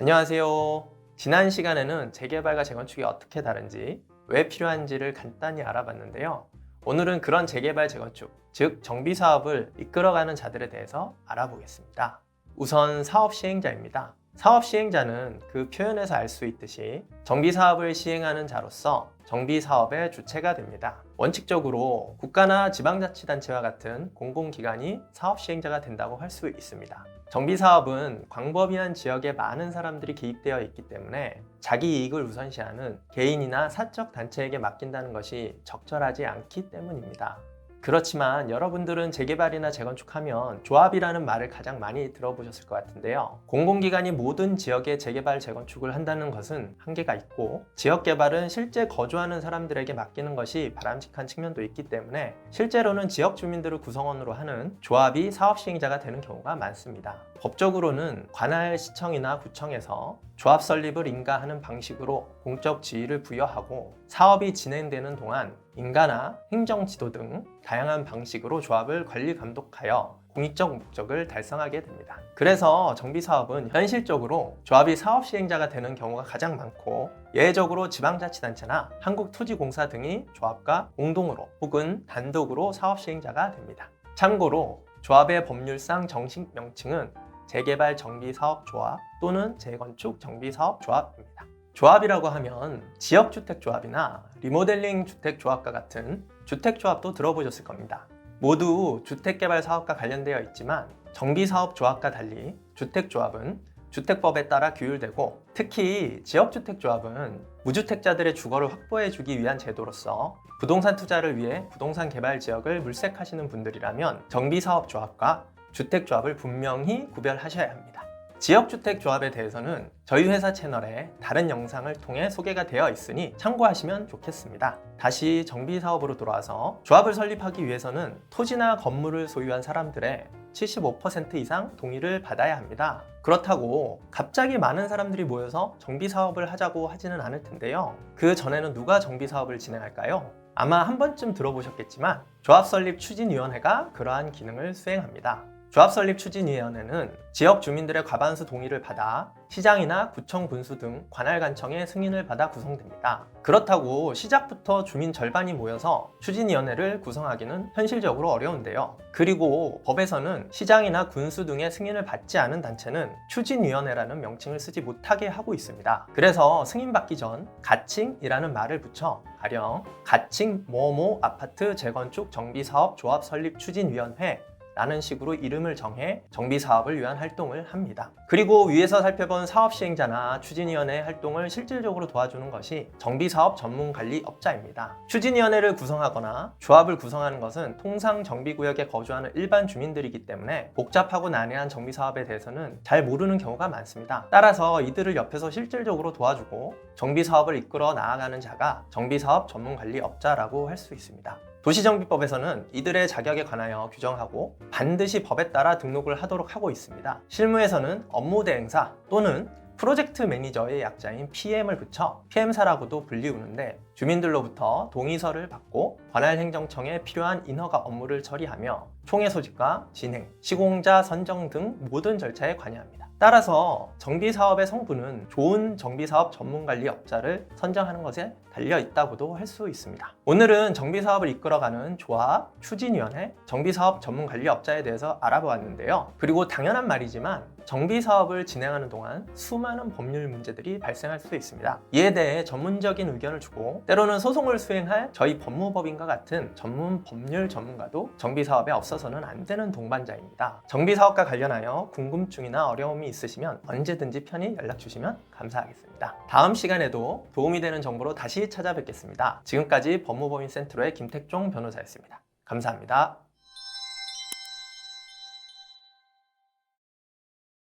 안녕하세요. 지난 시간에는 재개발과 재건축이 어떻게 다른지, 왜 필요한지를 간단히 알아봤는데요. 오늘은 그런 재개발, 재건축, 즉 정비 사업을 이끌어가는 자들에 대해서 알아보겠습니다. 우선 사업 시행자입니다. 사업 시행자는 그 표현에서 알 수 있듯이 정비 사업을 시행하는 자로서 정비 사업의 주체가 됩니다. 원칙적으로 국가나 지방자치단체와 같은 공공기관이 사업 시행자가 된다고 할 수 있습니다. 정비 사업은 광범위한 지역에 많은 사람들이 개입되어 있기 때문에 자기 이익을 우선시하는 개인이나 사적 단체에게 맡긴다는 것이 적절하지 않기 때문입니다. 그렇지만 여러분들은 재개발이나 재건축하면 조합이라는 말을 가장 많이 들어보셨을 것 같은데요. 공공기관이 모든 지역에 재개발, 재건축을 한다는 것은 한계가 있고, 지역개발은 실제 거주하는 사람들에게 맡기는 것이 바람직한 측면도 있기 때문에 실제로는 지역 주민들을 구성원으로 하는 조합이 사업 시행자가 되는 경우가 많습니다. 법적으로는 관할 시청이나 구청에서 조합 설립을 인가하는 방식으로 공적 지위를 부여하고, 사업이 진행되는 동안 인가나 행정지도 등 다양한 방식으로 조합을 관리 감독하여 공익적 목적을 달성하게 됩니다. 그래서 정비사업은 현실적으로 조합이 사업 시행자가 되는 경우가 가장 많고, 예외적으로 지방자치단체나 한국토지공사 등이 조합과 공동으로 혹은 단독으로 사업 시행자가 됩니다. 참고로 조합의 법률상 정식 명칭은 재개발 정비사업조합 또는 재건축 정비사업조합입니다. 조합이라고 하면 지역주택조합이나 리모델링 주택조합과 같은 주택조합도 들어보셨을 겁니다. 모두 주택개발사업과 관련되어 있지만 정비사업조합과 달리 주택조합은 주택법에 따라 규율되고, 특히 지역주택조합은 무주택자들의 주거를 확보해주기 위한 제도로서 부동산 투자를 위해 부동산 개발 지역을 물색하시는 분들이라면 정비사업조합과 주택조합을 분명히 구별하셔야 합니다. 지역주택조합에 대해서는 저희 회사 채널에 다른 영상을 통해 소개가 되어 있으니 참고하시면 좋겠습니다. 다시 정비사업으로 돌아와서 조합을 설립하기 위해서는 토지나 건물을 소유한 사람들의 75% 이상 동의를 받아야 합니다. 그렇다고 갑자기 많은 사람들이 모여서 정비사업을 하자고 하지는 않을 텐데요. 그 전에는 누가 정비사업을 진행할까요? 아마 한 번쯤 들어보셨겠지만 조합설립추진위원회가 그러한 기능을 수행합니다. 조합설립추진위원회는 지역 주민들의 과반수 동의를 받아 시장이나 구청 군수 등 관할관청의 승인을 받아 구성됩니다. 그렇다고 시작부터 주민 절반이 모여서 추진위원회를 구성하기는 현실적으로 어려운데요. 그리고 법에서는 시장이나 군수 등의 승인을 받지 않은 단체는 추진위원회라는 명칭을 쓰지 못하게 하고 있습니다. 그래서 승인받기 전 가칭이라는 말을 붙여 가령 가칭 뭐뭐 아파트 재건축 정비사업 조합 설립 추진위원회 라는 식으로 이름을 정해 정비사업을 위한 활동을 합니다. 그리고 위에서 살펴본 사업 시행자나 추진위원회의 활동을 실질적으로 도와주는 것이 정비사업 전문관리업자입니다. 추진위원회를 구성하거나 조합을 구성하는 것은 통상 정비구역에 거주하는 일반 주민들이기 때문에 복잡하고 난해한 정비사업에 대해서는 잘 모르는 경우가 많습니다. 따라서 이들을 옆에서 실질적으로 도와주고 정비사업을 이끌어 나아가는 자가 정비사업 전문관리업자라고 할 수 있습니다. 도시정비법에서는 이들의 자격에 관하여 규정하고 반드시 법에 따라 등록을 하도록 하고 있습니다. 실무에서는 업무 대행사 또는 프로젝트 매니저의 약자인 PM을 붙여 PM사라고도 불리우는데, 주민들로부터 동의서를 받고 관할행정청에 필요한 인허가 업무를 처리하며 총회 소집과 진행, 시공자 선정 등 모든 절차에 관여합니다. 따라서 정비사업의 성분은 좋은 정비사업 전문관리업자를 선정하는 것에 달려 있다고도 할 수 있습니다. 오늘은 정비사업을 이끌어가는 조합, 추진위원회, 정비사업 전문관리업자에 대해서 알아보았는데요. 그리고 당연한 말이지만 정비사업을 진행하는 동안 수많은 법률 문제들이 발생할 수 있습니다. 이에 대해 전문적인 의견을 주고 때로는 소송을 수행할 저희 법무법인과 같은 전문 법률 전문가도 정비사업에 없어서는 안 되는 동반자입니다. 정비사업과 관련하여 궁금증이나 어려움이 있으시면 언제든지 편히 연락 주시면 감사하겠습니다. 다음 시간에도 도움이 되는 정보로 다시 찾아뵙겠습니다. 지금까지 법무법인 센트로의 김택종 변호사였습니다. 감사합니다.